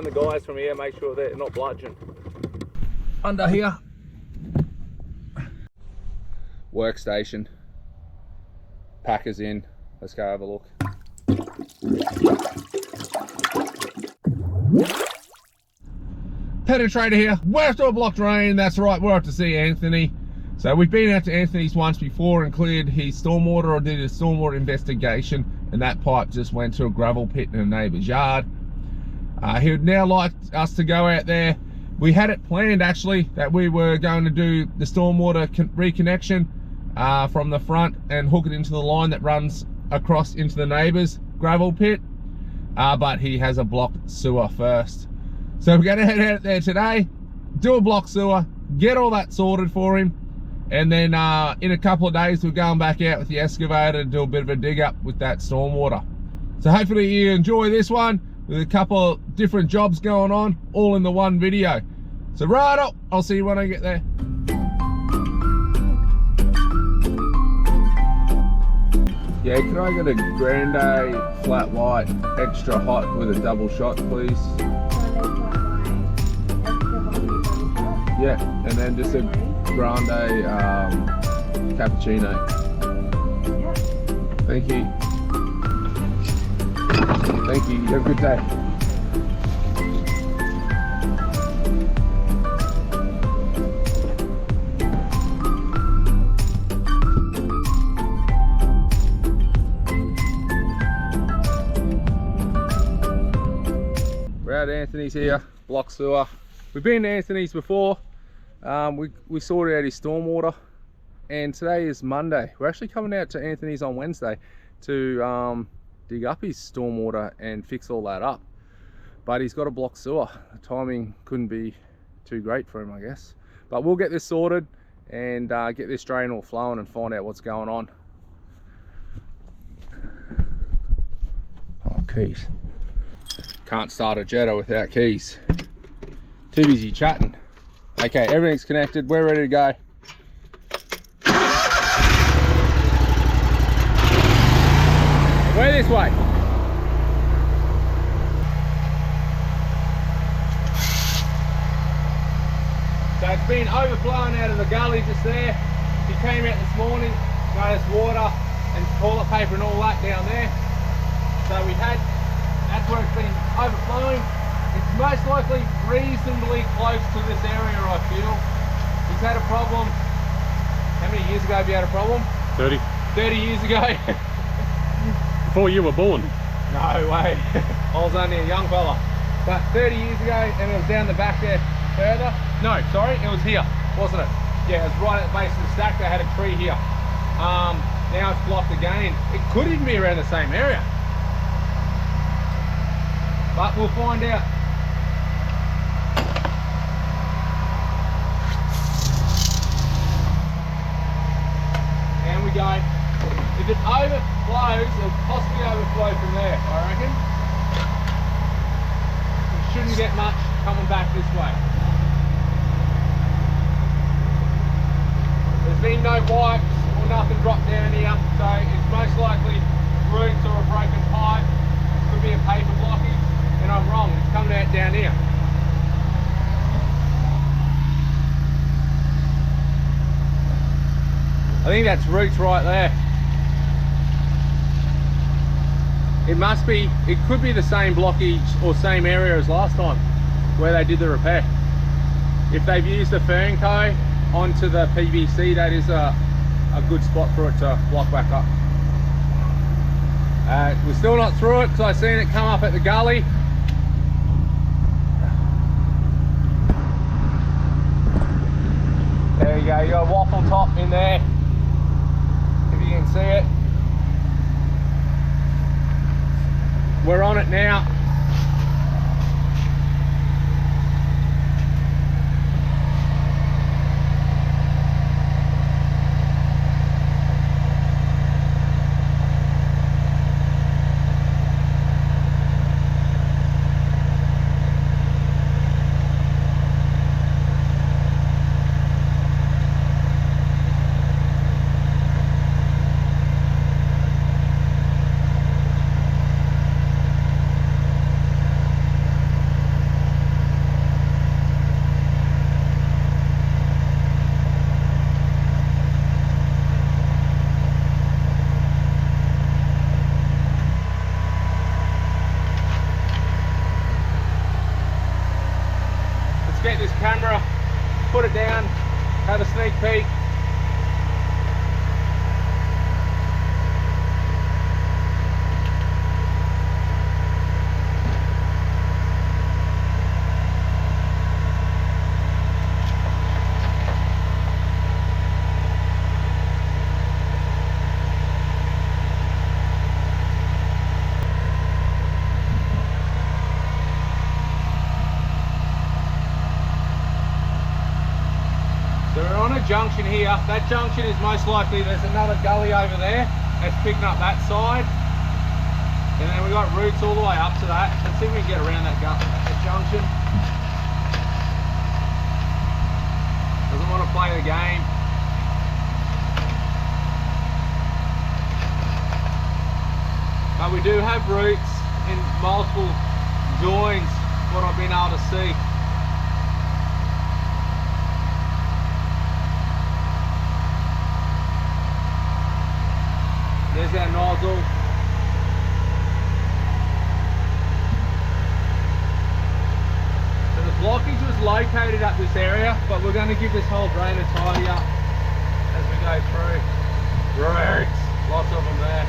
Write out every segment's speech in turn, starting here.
run the guys from here, make sure they're not bludgeoned. Under here. Workstation. Packers in. Let's go have a look. Penetrator here. We're after a blocked rain. That's right, we're off to see Anthony. So we've been out to Anthony's once before and cleared his stormwater, or did a stormwater investigation, and that pipe just went to a gravel pit in a neighbour's yard. He would now like us to go out there. We had it planned actually that we were going to do the stormwater reconnection from the front and hook it into the line that runs across into the neighbour's gravel pit, but he has a blocked sewer first. So we're going to head out there today, do a block sewer, get all that sorted for him, and then in a couple of days we're going back out with the excavator to do a bit of a dig up with that stormwater. So hopefully you enjoy this one with a couple of different jobs going on, all in the one video. So right up, I'll see you when I get there. Yeah, can I get a grande flat white extra hot with a double shot, please? Yeah, and then just a grande cappuccino. Thank you. Thank you. Have a good day. We're at Anthony's here, block sewer. We've been to Anthony's before. We sorted out his stormwater, and today is Monday. We're actually coming out to Anthony's on Wednesday to dig up his stormwater and fix all that up. But he's got a blocked sewer. The timing couldn't be too great for him, I guess. But we'll get this sorted and get this drain all flowing and find out what's going on. Oh, keys. Can't start a Jetta without keys. Too busy chatting. Okay, everything's connected. We're ready to go. We're this way. So it's been overflowing out of the gully just there. He came out this morning, noticed water and toilet paper and all that down there. So that's where it's been overflowing. It's most likely reasonably close to this area, I feel. He's had a problem. How many years ago have you had a problem? 30. 30 years ago. Before you were born. No way. I was only a young fella. But 30 years ago, and it was down the back there further. No, sorry, it was here, wasn't it? Yeah, it was right at the base of the stack. They had a tree here. Now it's blocked again. It could even be around the same area. But we'll find out. And we go. If it overflows, it'll possibly overflow from there, I reckon. We shouldn't get much coming back this way. There's been no wipes or nothing dropped down here, so it's most likely roots or a broken pipe. Could be a paper blockage, and I'm wrong, it's coming out down here. I think that's roots right there. It could be the same blockage or same area as last time where they did the repair. If they've used the Fernco onto the PVC, that is a good spot for it to block back up. We're still not through it because I seen it come up at the gully. There you go, you got a waffle top in there, if you can see it. We're on it now. get this camera, put it down, have a sneak peek. So we're on a junction here. That junction is most likely, there's another gully over there that's picking up that side. And then we've got routes all the way up to that. Let's see if we can get around that junction. Doesn't want to play the game. But we do have routes in multiple joins, what I've been able to see. There's our nozzle. So the blockage was located at this area, but we're going to give this whole drain a tidy up as we go through. Great, lots of them there.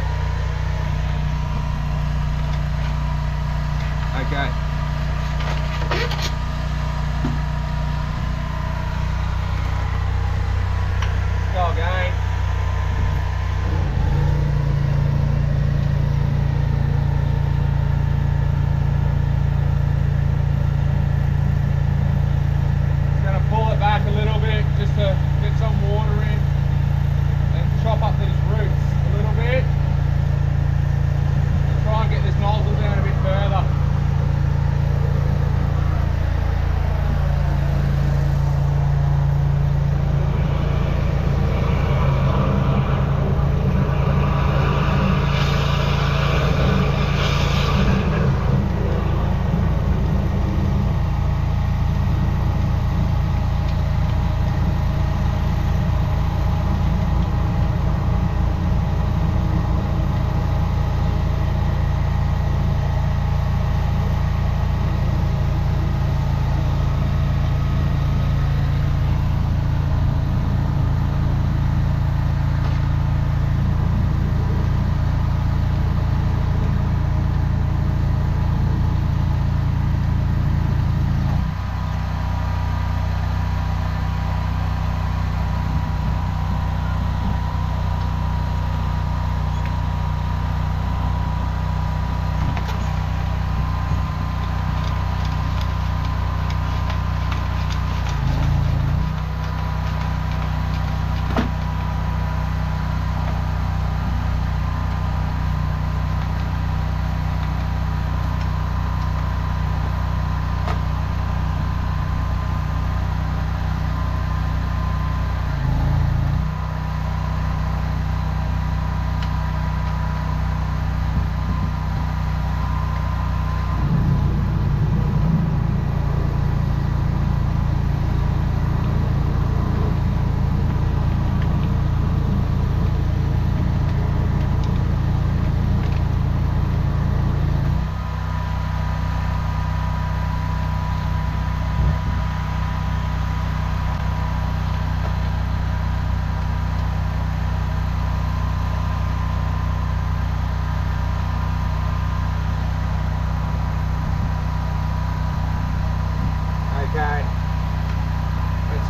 Okay. Let's go again.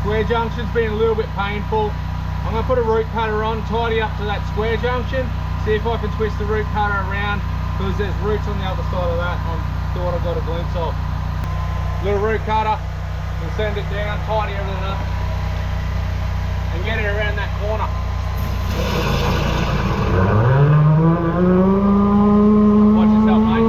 Square junction's been a little bit painful. I'm going to put a root cutter on, tidy up to that square junction, see if I can twist the root cutter around, because there's roots on the other side of that. I thought I got a glimpse of. Little root cutter, we'll send it down, tidy everything up, and get it around that corner. Watch yourself, mate.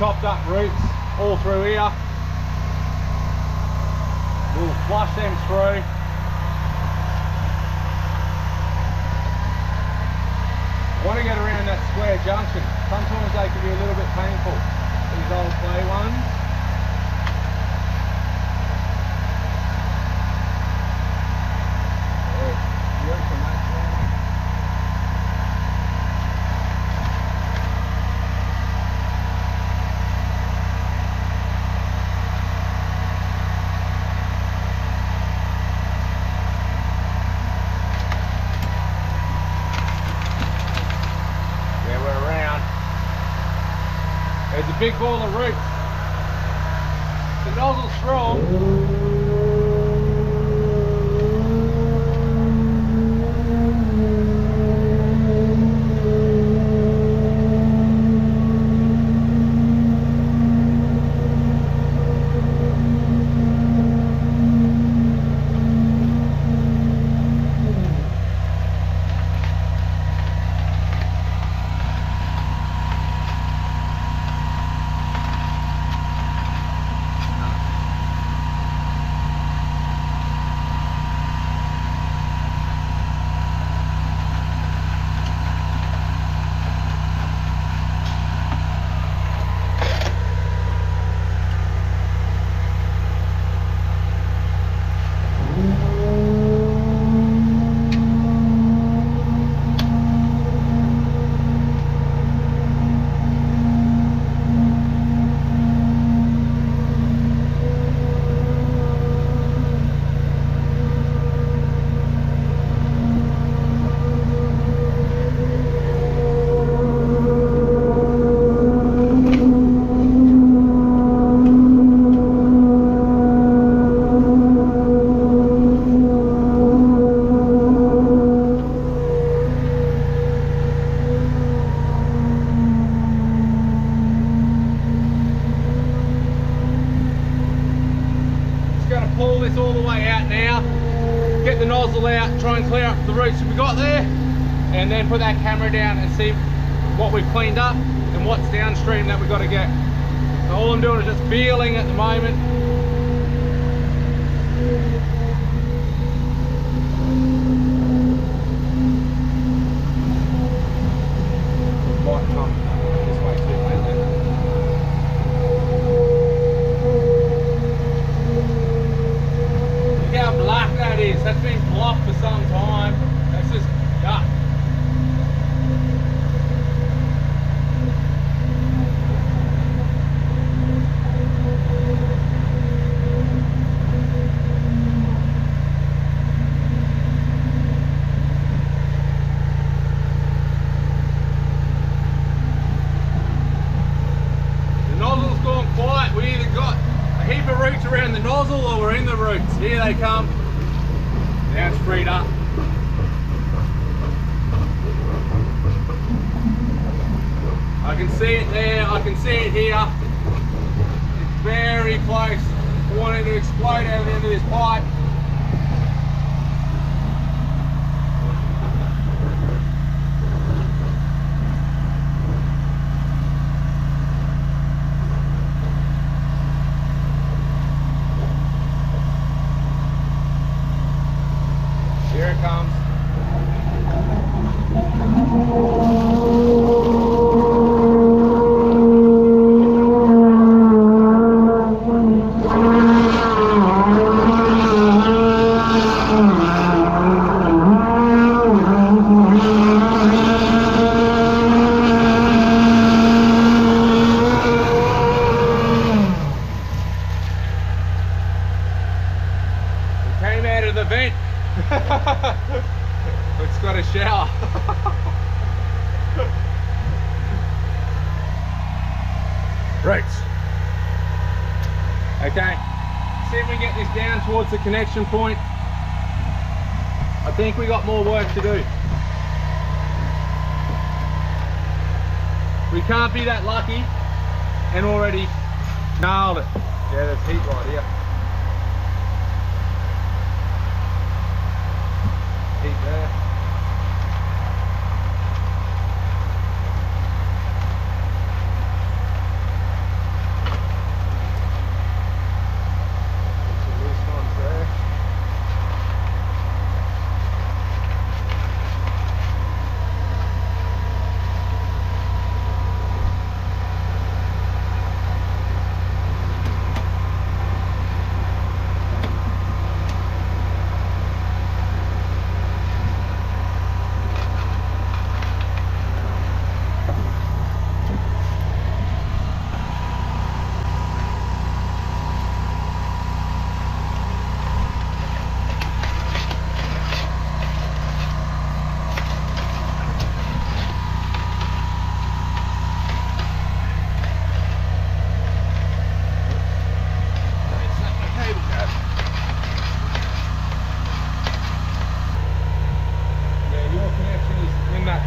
chopped up roots all through here. We'll flush them through. I want to get around that square junction. Sometimes they can be a little bit painful, these old clay ones. There's a big ball of roots. The nozzle's strong. Pull this all the way out now, get the nozzle out, try and clear up the roots that we got there, and then put that camera down and see what we've cleaned up and what's downstream that we've got to get. So all I'm doing is just feeling at the moment. Might come this way too late then. How black that is. That's been blocked for some time. That's just yuck. The nozzle's gone quiet. We either got a heap of roots around the nozzle or we're in the roots. Here they come. Now it's freed up. I can see it there, I can see it here. It's very close. Wanting to explode out of the end of this pipe. Here it comes. It came out of the vent. It's got a shower. Right. Okay. See if we can get this down towards the connection point. I think we got more work to do. We can't be that lucky and already nailed it. Yeah, there's heat right here. Heat there.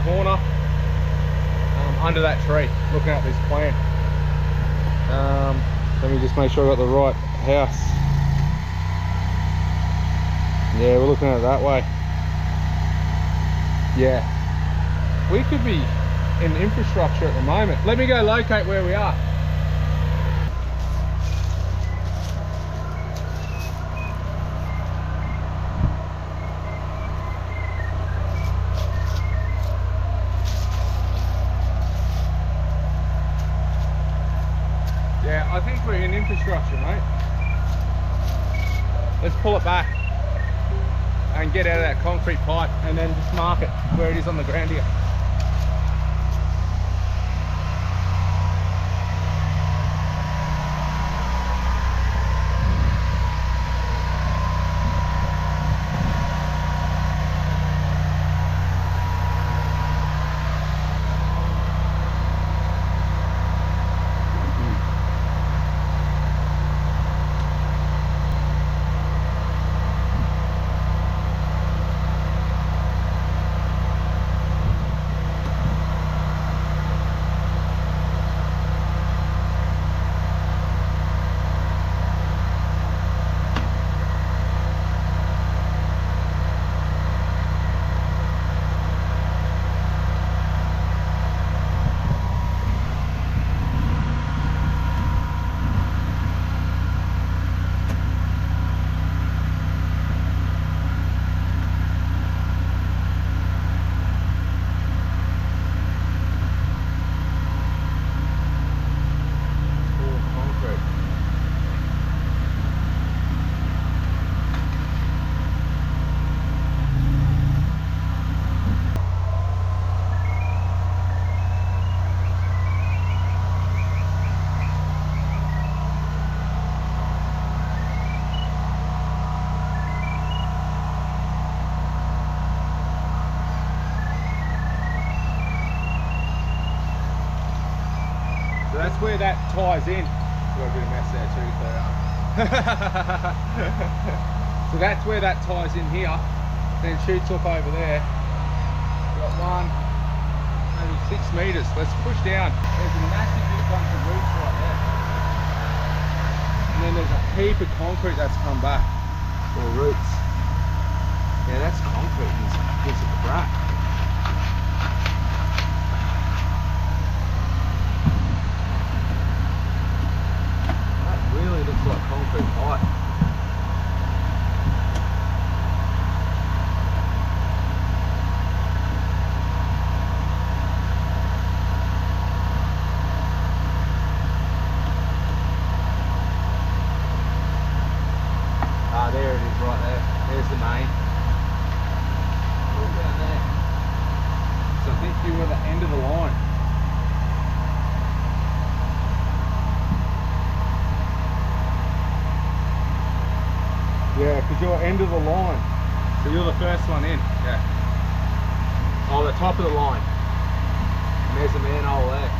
corner, under that tree, looking at this plant. Let me just make sure I got the right house. Yeah, we're looking at it that way. Yeah, we could be in infrastructure at the moment. Let me go locate where we are. Yeah, I think we're in infrastructure, mate. Let's pull it back and get out of that concrete pipe and then just mark it where it is on the ground here. So that's where that ties in. Got a bit of mess there too to clear up. So that's where that ties in here. Then shoots up over there. Got one, maybe 6 meters. Let's push down. There's a massive big bunch of roots right there. And then there's a heap of concrete that's come back. Or roots. Yeah, that's concrete. Gives it a crack. Really looks like concrete pipe. Ah, there it is right there. There's the main. All down there. So I think you were the end of the line. Yeah, because you're end of the line. So you're the first one in. Yeah. Oh, the top of the line. And there's a manhole there.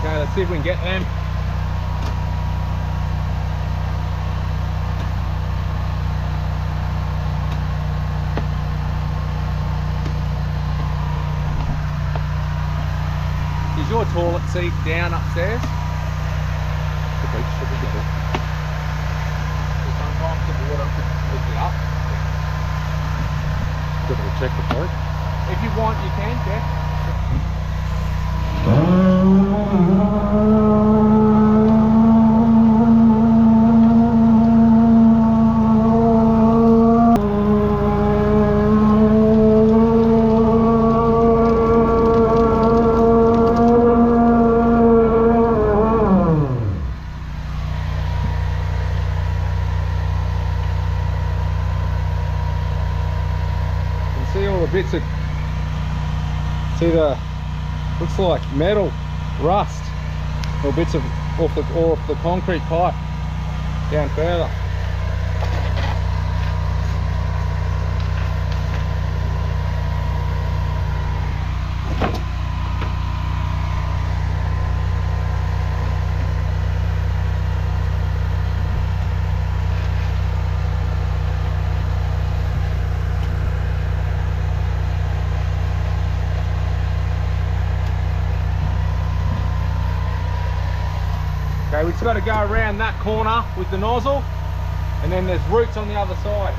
Okay, let's see if we can get them. Is your toilet seat down upstairs? check the float? If you want, you can, yeah. See all the bits of, see the, looks like metal, rust, or bits of off the concrete pipe down further. Okay, we've just got to go around that corner with the nozzle, and then there's roots on the other side.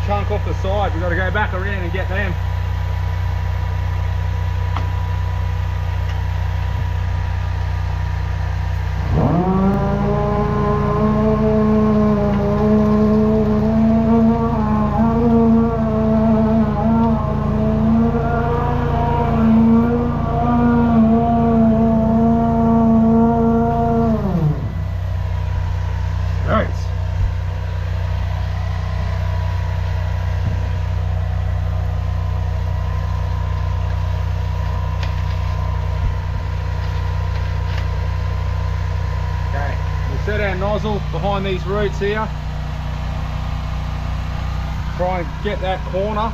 Chunk off the side, we've got to go back around and get them. Set our nozzle behind these roots here. Try and get that corner.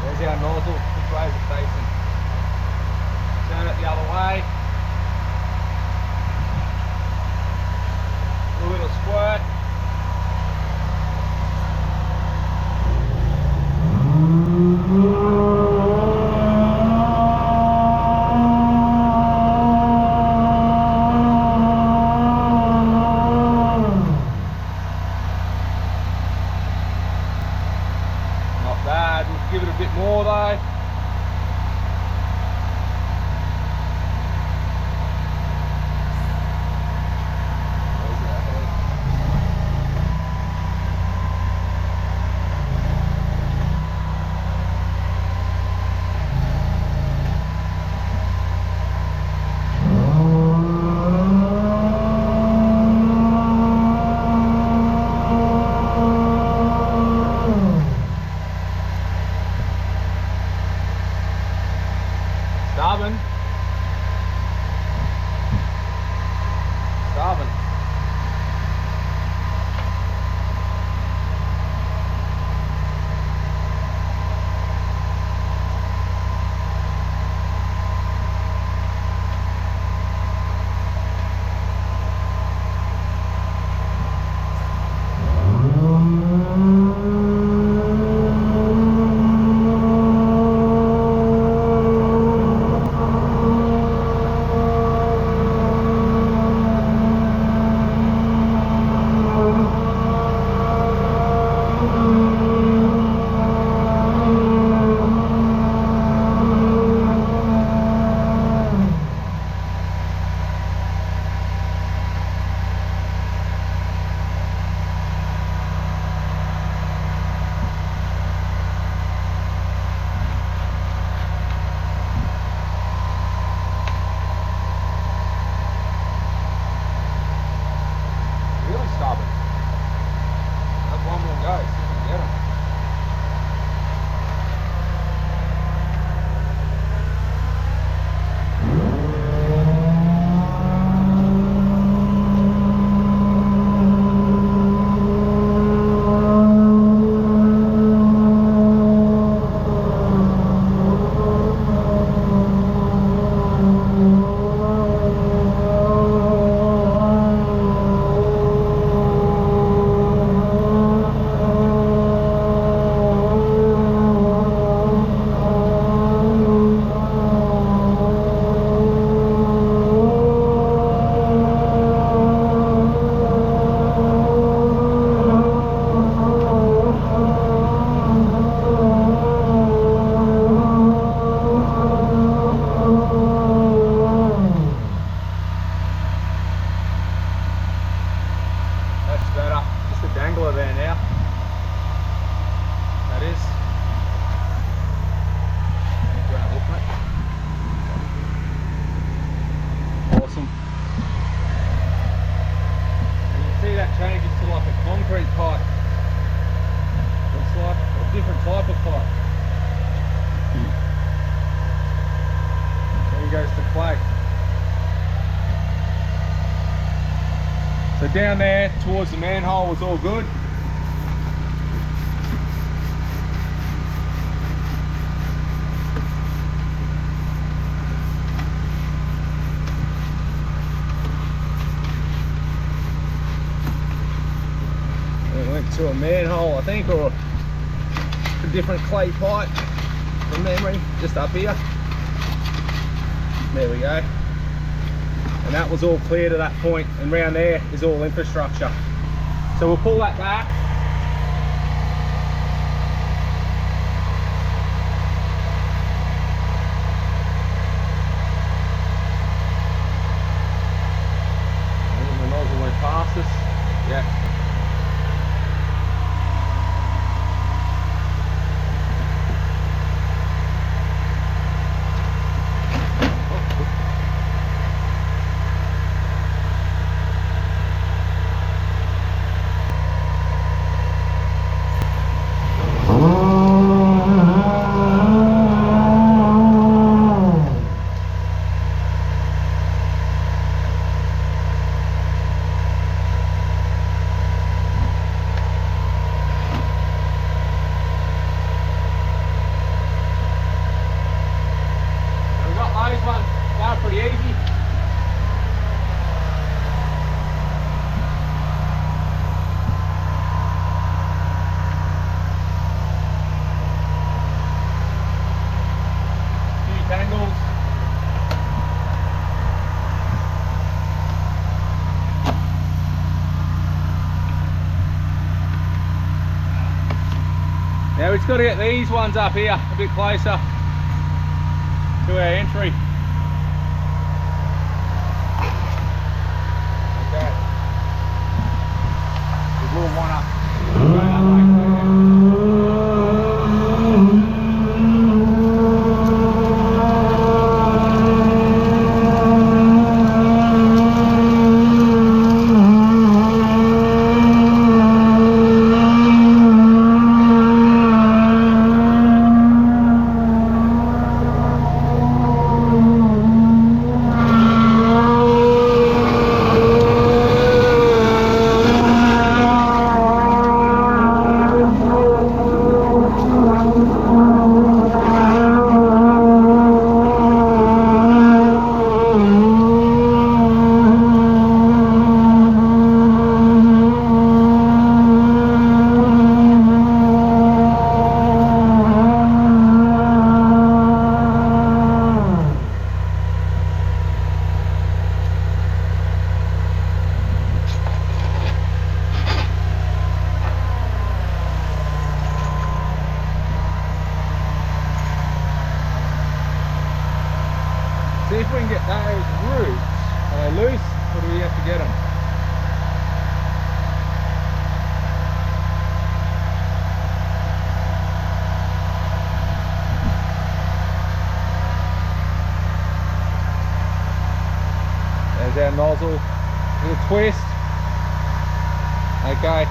There's our nozzle, which way is it facing? Turn it the other way. A little squirt. Not bad, we'll give it a bit more though. different type of pipe. Then goes to clay. So down there towards the manhole was all good. It went to a manhole, I think, or a different clay pipe from memory, just up here. There we go. And that was all clear to that point, and round there is all infrastructure. So we'll pull that back. I think the nozzle went past us. Yeah. Pretty easy. Few tangles. Now we've got to get these ones up here a bit closer to our entry. Little one up. See if we can get those roots. Are they loose, or do we have to get them? There's our nozzle. Little twist. Okay.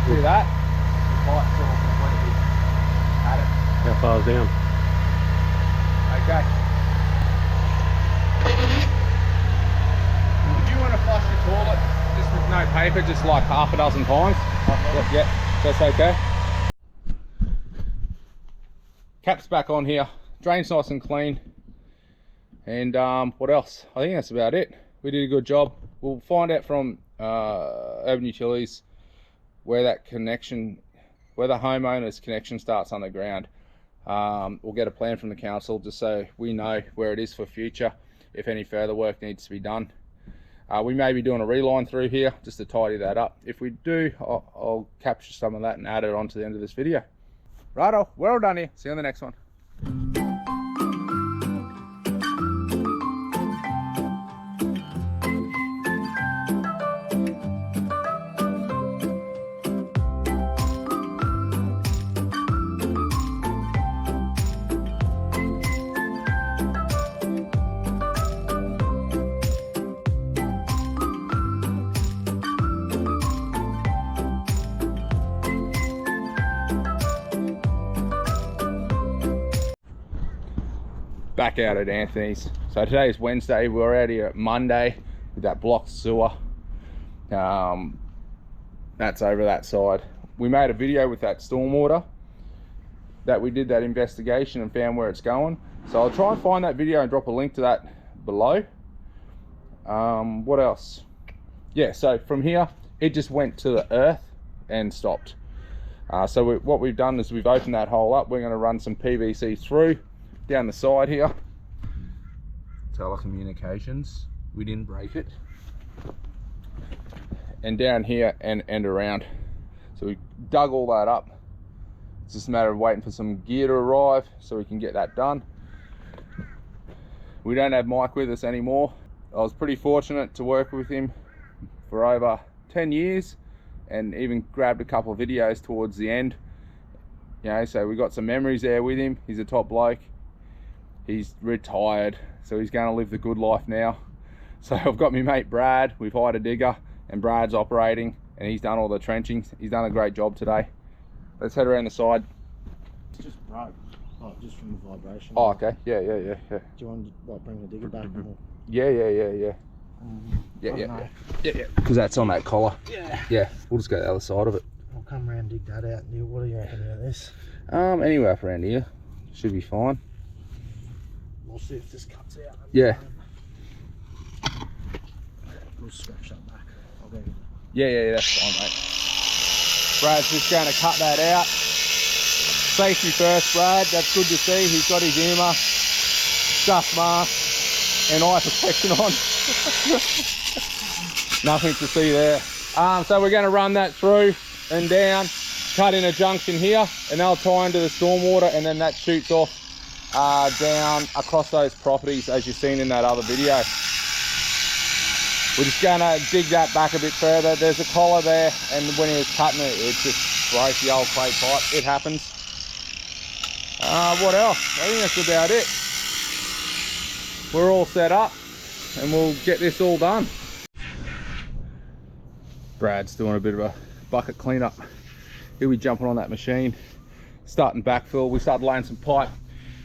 See that? The pipe's all completely at it. How far's down? Okay. If you want to flush your toilet just with no paper, just like half a dozen times. Yeah, that's okay. Cap's back on here. Drain's nice and clean. And what else? I think that's about it. We did a good job. We'll find out from Urban Utilities where that connection, where the homeowner's connection starts underground. We'll get a plan from the council just so we know where it is for future, if any further work needs to be done. We may be doing a reline through here just to tidy that up. If we do, I'll capture some of that and add it on to the end of this video. Righto, we're all done here. See you on the next one. Back out at Anthony's. So today is Wednesday. We're out here at Monday with that blocked sewer. That's over that side. We made a video with that stormwater that we did that investigation and found where it's going. So I'll try and find that video and drop a link to that below. What else? Yeah, so from here it just went to the earth and stopped. So what we've done is we've opened that hole up. We're going to run some PVC through down the side here. Telecommunications, we didn't break it. And down here and around. So we dug all that up. It's just a matter of waiting for some gear to arrive so we can get that done. We don't have Mike with us anymore. I was pretty fortunate to work with him for over 10 years and even grabbed a couple of videos towards the end. You know, so we got some memories there with him. He's a top bloke. He's retired, so he's going to live the good life now. So I've got my mate Brad. We've hired a digger and Brad's operating and he's done all the trenching. He's done a great job today. Let's head around the side. It's just broke. Oh, just from the vibration. Oh, okay. Yeah. Do you want to like bring the digger back more? Yeah. Yeah. Because that's on that collar. Yeah. We'll just go the other side of it. I'll come around and dig that out. Neil, what do you reckon about this? Anywhere up around here should be fine. We'll see if this cuts out. Yeah. We'll scratch that back. I'll go. Yeah, that's fine, mate. Brad's just going to cut that out. Safety first, Brad. That's good to see. He's got his humour, dust mask, and eye protection on. Nothing to see there. So we're going to run that through and down, cut in a junction here, and they'll tie into the stormwater, and then that shoots off down across those properties as you've seen in that other video. We're just going to dig that back a bit further. There's a collar there, and when he was cutting it, it just broke the old plate pipe. It happens. What else? I think that's about it. We're all set up and we'll get this all done. Brad's doing a bit of a bucket cleanup. He'll be jumping on that machine, starting backfill. We started laying some pipe.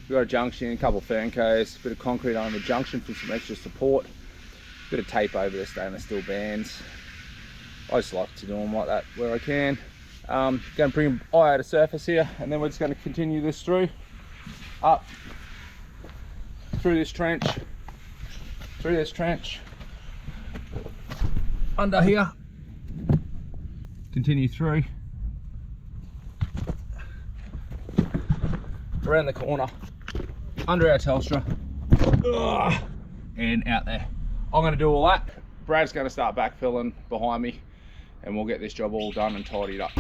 We've got a junction, a couple of Ferncos, a bit of concrete on the junction for some extra support, a bit of tape over the stainless steel bands. I just like to do them like that where I can. Going to bring an eye out of surface here, and then we're just going to continue this through, up, through this trench, under here, continue through, around the corner, under our Telstra, and out there. I'm going to do all that. Brad's going to start backfilling behind me, and we'll get this job all done and tidied up.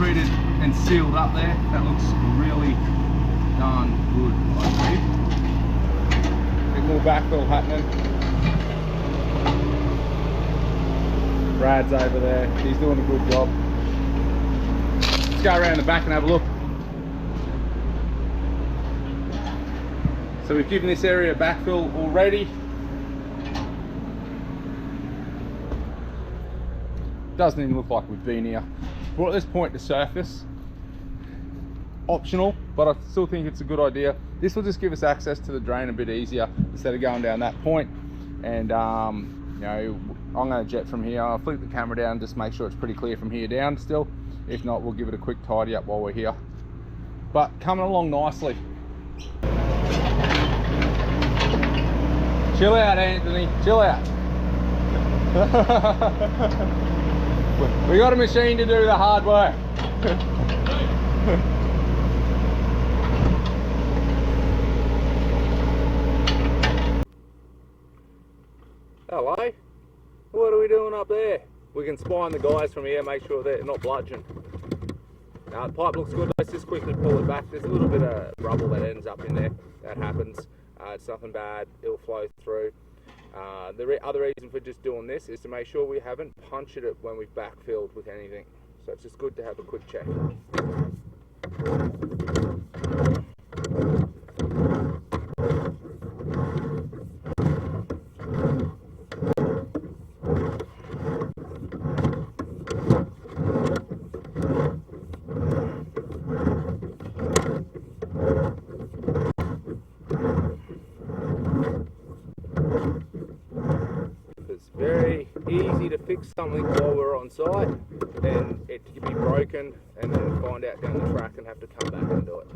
concreted and sealed up there. That looks really darn good, I believe. Bit more backfill happening. Brad's over there, he's doing a good job. Let's go around the back and have a look. So we've given this area backfill already. Doesn't even look like we've been here. Brought this point to surface. Optional, but I still think it's a good idea. This will just give us access to the drain a bit easier instead of going down that point. And you know, I'm going to jet from here. I'll flick the camera down, just make sure it's pretty clear from here down still. If not, we'll give it a quick tidy up while we're here. But coming along nicely. Chill out, Anthony, chill out. We got a machine to do the hard work. Hello? What are we doing up there? We can spy on the guys from here, make sure they're not bludgeoned. Now the pipe looks good. Let's just quickly pull it back. There's a little bit of rubble that ends up in there. That happens. It's nothing bad. It'll flow through. The other reason for just doing this is to make sure we haven't punctured it when we've backfilled with anything. So it's just good to have a quick check. Very easy to fix something while we're on site, and it can be broken and then find out down the track and have to come back and do it.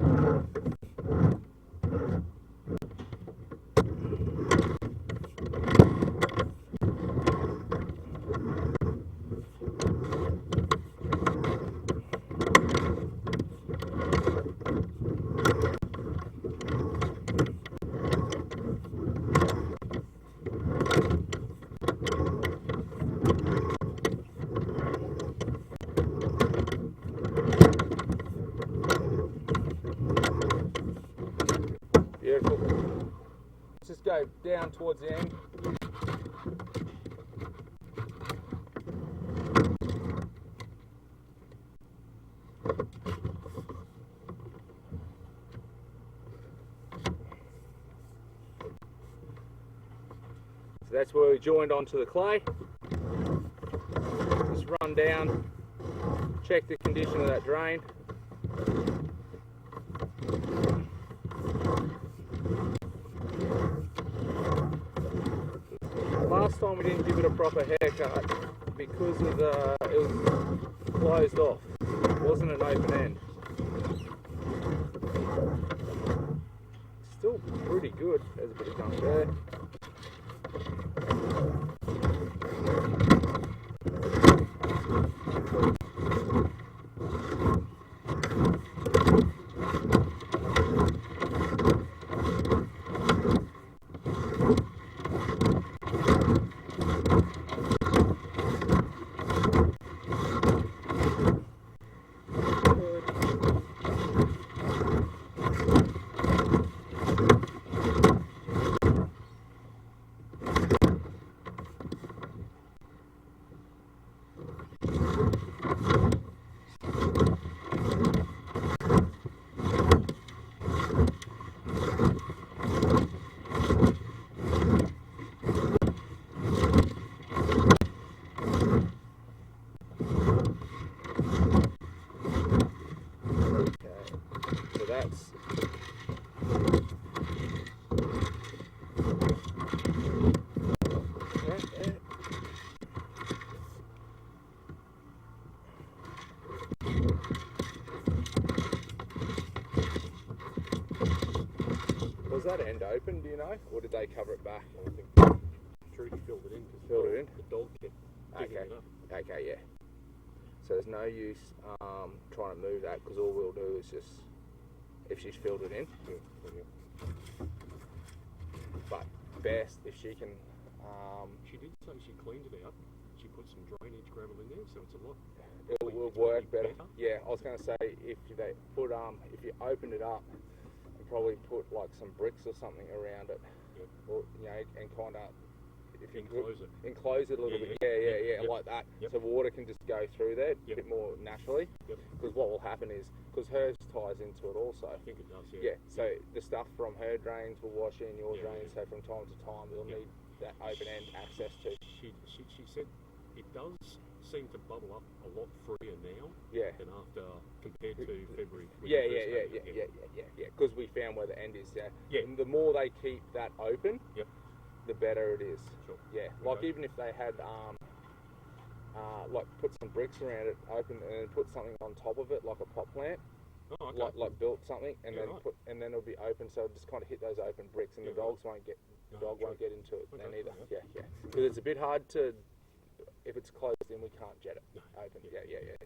Beautiful. Let's just go down towards the end. So that's where we joined onto the clay. Just run down, check the condition of that drain. Last time we didn't give it a proper haircut because of it was closed off. It wasn't an open end. Still pretty good. There's a bit of gunk there. Was that end open, do you know? Or did they cover it back? I think Trudy filled it in. Filled it in? The dog kept digging Okay. it up. Okay, yeah. So there's no use trying to move that, because all we'll do is just, if she's filled it in, but best if she can. She did say she cleaned it out. actually put some drainage gravel in there, so it's a lot. It will work better. Yeah, I was going to say if they put if you opened it up, and probably put like some bricks or something around it, Yep. or you know, and kind of if you Enclose it. a little bit, Yep. like that, Yep. so water can just go through there a Yep. bit more naturally. Yep. Because what will happen is, because hers ties into it also. I think it does, yeah. Yeah, so the stuff from her drains will wash in your Yeah, drains. yeah. So from time to time, you'll Yeah. need that open end access to. She said it does seem to bubble up a lot freer now Yeah. than after compared to February. when Yeah, you first yeah. started. Because we found where the end is. Yeah. Yeah. And the more they keep that open, Yep. the better it is. Sure. Yeah. Like Okay. even if they had like put some bricks around it, open, and then put something on top of it, like a pot plant, Oh, okay. like built something, and Yeah, then right. and then it'll be open, so it'll just kind of hit those open bricks, and Yeah, the dogs won't get No, won't true. get into it then Okay, either. yeah. Yeah. Because it's a bit hard to, if it's closed in, we can't jet it No. open. Yeah. Yeah.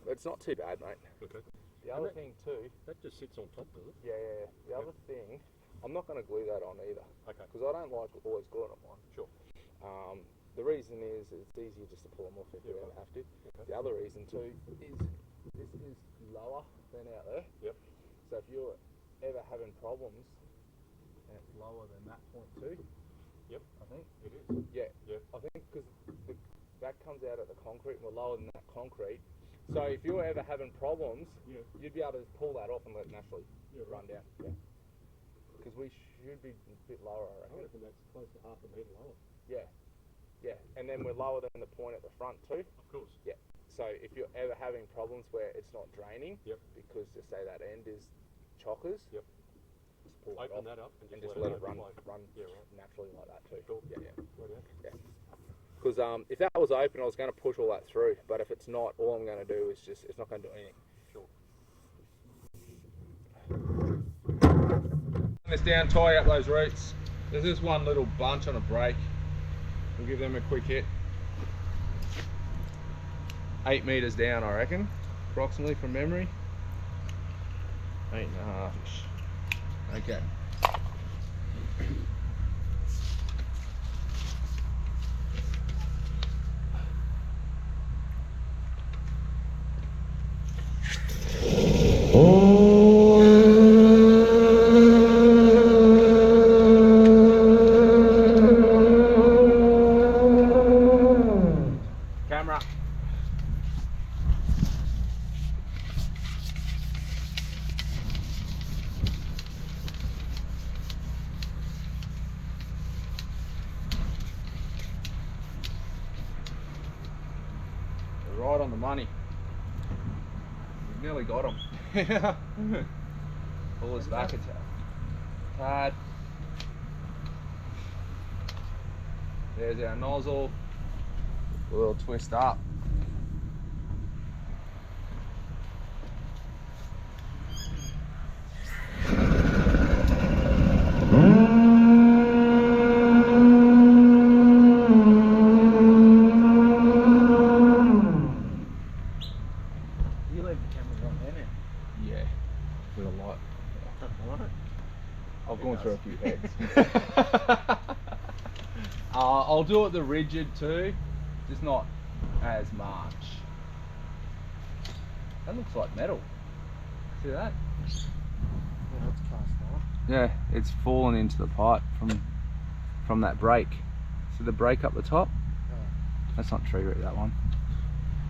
But it's not too bad, mate. Okay. The other thing too. That just sits on top, does it? Yeah. The other thing, I'm not going to glue that on either, Okay. because I don't like always gluing on mine. Sure. The reason is it's easier just to pull them off if you Yeah, ever right. have to. Okay. The other reason too is this is lower than out there. Yep. So if you're ever having problems, and it's lower than that point too. Yep. I think. It is. Yeah. Yep. I think because that comes out at the concrete, and we're lower than that concrete. So if you're ever having problems, Yeah. you'd be able to pull that off and let it naturally Yeah, run right. down. Yeah. Because we should be a bit lower, I I reckon. reckon that's close to half a metre lower. Yeah. And then we're lower than the point at the front too. Of course. Yeah. So if you're ever having problems where it's not draining, Yep. because just say that end is chockers, Yep. just pull it Open off that up and and just just let it run overflow. Yeah, right. naturally like that too. Cool. Yeah. Right. Because if that was open, I was going to push all that through. But if it's not, all I'm going to do is just, it's not going to do anything. Sure. This down, tie up those roots. There's this one little bunch on a break. We'll give them a quick hit. 8 meters down, I reckon, approximately from memory. 8.5-ish. Okay. Camera. We're right on the money. We've nearly got them. Pull us back a tad. There's our nozzle. A little twist up. You leave the camera on there now. Yeah, with a light. Alright. I've gone through a few heads. I'll do it the rigid too, just not as much. That looks like metal. See that? Yeah, that's cast iron. Yeah, it's fallen into the pipe from that break. See the break up the top? That's not tree root, that one.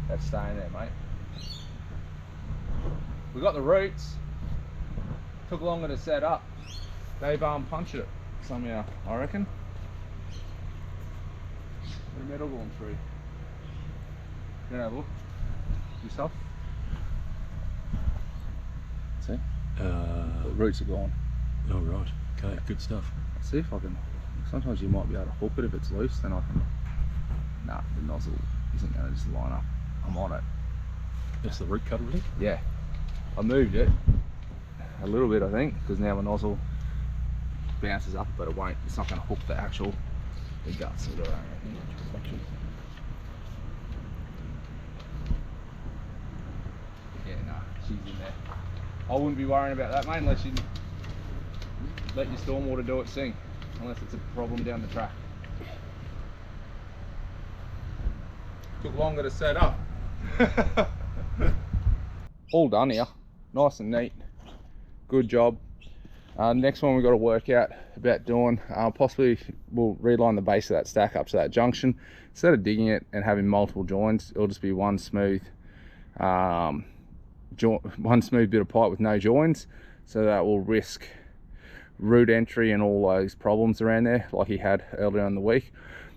That's staying there, mate. We got the roots. Took longer to set up. They've punched it somehow, I reckon. The metal going through. You know, have a look yourself. See? The roots are gone. Oh, right. Okay, good stuff. Let's see if I can. Sometimes you might be able to hook it if it's loose, then I can. Nah, the nozzle isn't going to just line up. I'm on it. That's the root cutter, really? Yeah. I moved it a little bit, I think, because now my nozzle bounces up, but it won't. It's not going to hook the actual guts of it, I reckon. Yeah, no, she's in there. I wouldn't be worrying about that, mate, unless you let your stormwater do its thing, unless it's a problem down the track. Took longer to set up. All done here, nice and neat. Good job. Next one we've got to work out about doing, possibly we'll reline the base of that stack up to that junction. Instead of digging it and having multiple joins, it'll just be one smooth bit of pipe with no joins, so that will risk root entry and all those problems around there like he had earlier in the week.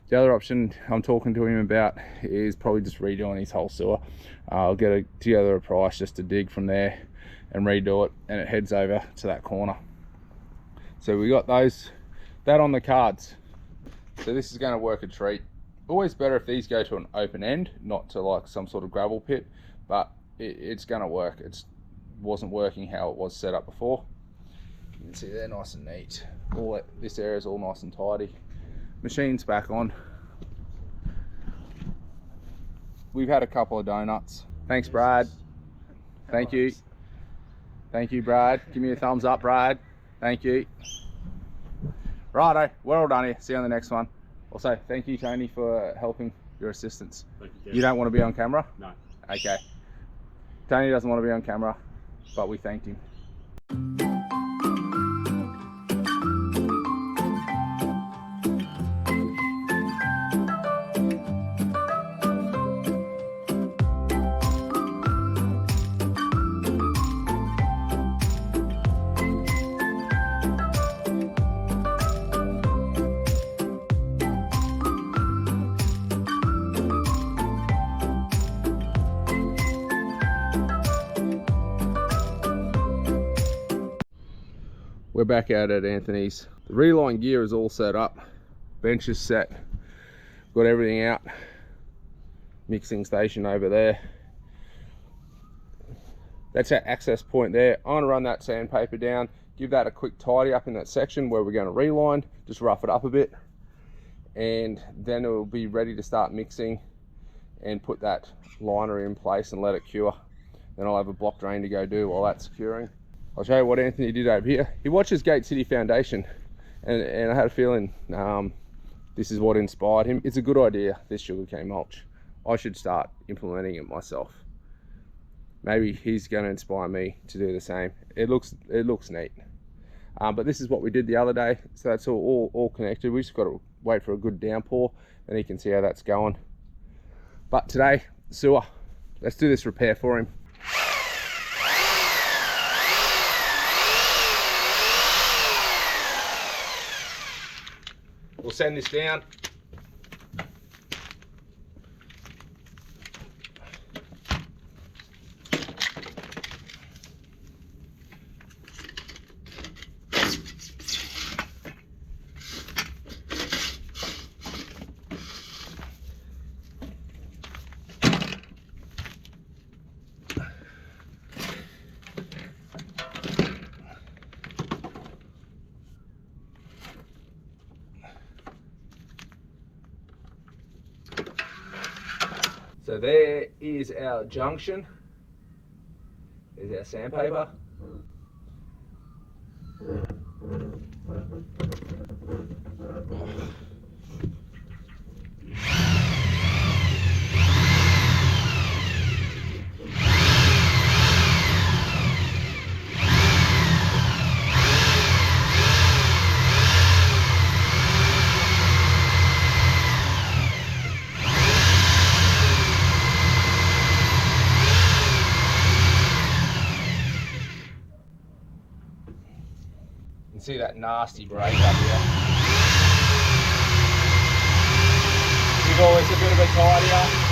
The other option I'm talking to him about is probably just redoing his whole sewer. I'll get together a price just to dig from there and redo it, and it heads over to that corner. So we got that on the cards. So this is going to work a treat. Always better if these go to an open end, not to like some sort of gravel pit, but it's going to work. It wasn't working how it was set up before. You can see they're nice and neat. This area is all nice and tidy. Machine's back on. We've had a couple of donuts. Thanks, Brad. Thank you. Thank you, Brad. Give me a thumbs up, Brad. Thank you. Righto, we're all done here. See you on the next one. Also, thank you, Tony, for helping your assistance. Thank you, You don't want to be on camera? No. Okay. Tony doesn't want to be on camera, but we thanked him. We're back out at Anthony's. The RELINE gear is all set up. Bench is set. Got everything out. Mixing station over there. That's our access point there. I'm gonna run that sandpaper down, give that a quick tidy up in that section where we're gonna reline, just rough it up a bit. And then it will be ready to start mixing and put that liner in place and let it cure. Then I'll have a block drain to go do while that's curing. I'll show you what Anthony did over here. He watches Gate City Foundation, and I had a feeling this is what inspired him. It's a good idea, this sugarcane mulch. I should start implementing it myself. Maybe he's going to inspire me to do the same. It looks neat. But this is what we did the other day, so that's all connected. We just got to wait for a good downpour, and you can see how that's going. But today, sewer. Let's do this repair for him. We'll send this down. So there is our junction. There's our sandpaper. See that nasty break up here. Give always a bit of a tidier.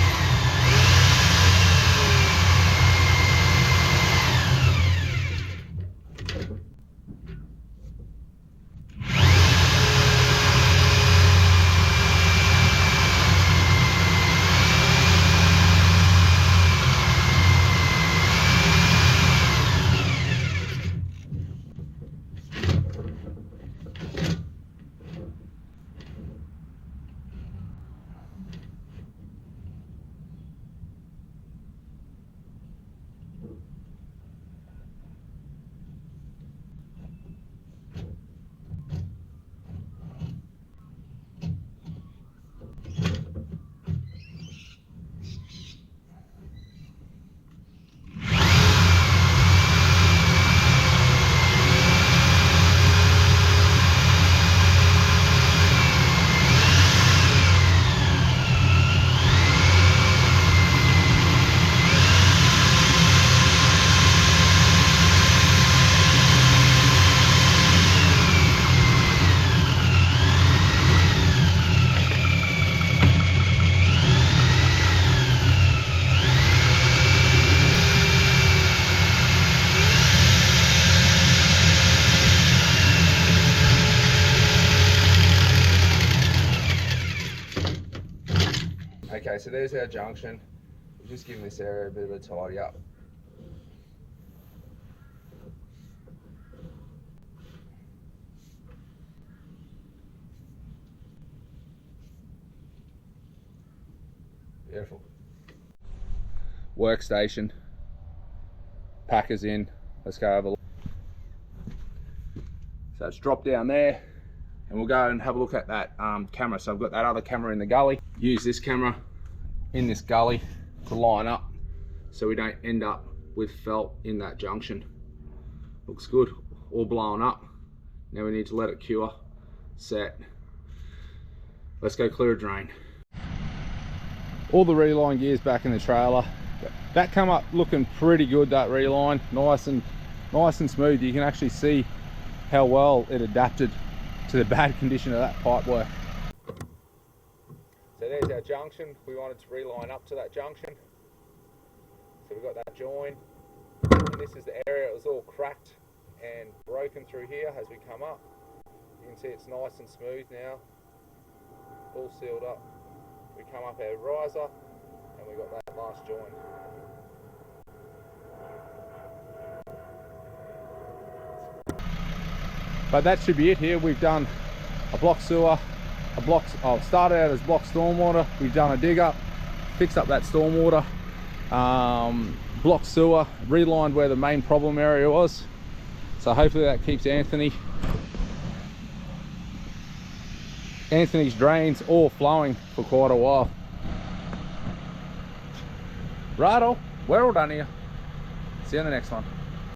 Okay, so there's our junction. We're just giving this area a bit of a tidy up. Beautiful. Workstation. Packers in. Let's go have a look. So it's dropped down there, and we'll go and have a look at that camera. So I've got that other camera in the gully. Use this camera in this gully to line up so we don't end up with felt in that junction. Looks good, all blown up. Now we need to let it cure, set. Let's go clear a drain. All the RELINE gear's back in the trailer. That come up looking pretty good, that RELINE, nice and smooth. You can actually see how well it adapted to the bad condition of that pipe work. So there's our junction. We wanted to reline up to that junction. So we've got that join. And this is the area. It was all cracked and broken through here as we come up. You can see it's nice and smooth now. All sealed up. We come up our riser and we got that last join. But that should be it here. We've done a block sewer, started out as block stormwater. We've done a dig up, fixed up that stormwater, block sewer, relined where the main problem area was. So hopefully that keeps Anthony's drains all flowing for quite a while. Righto, we're all done here. See you on the next one.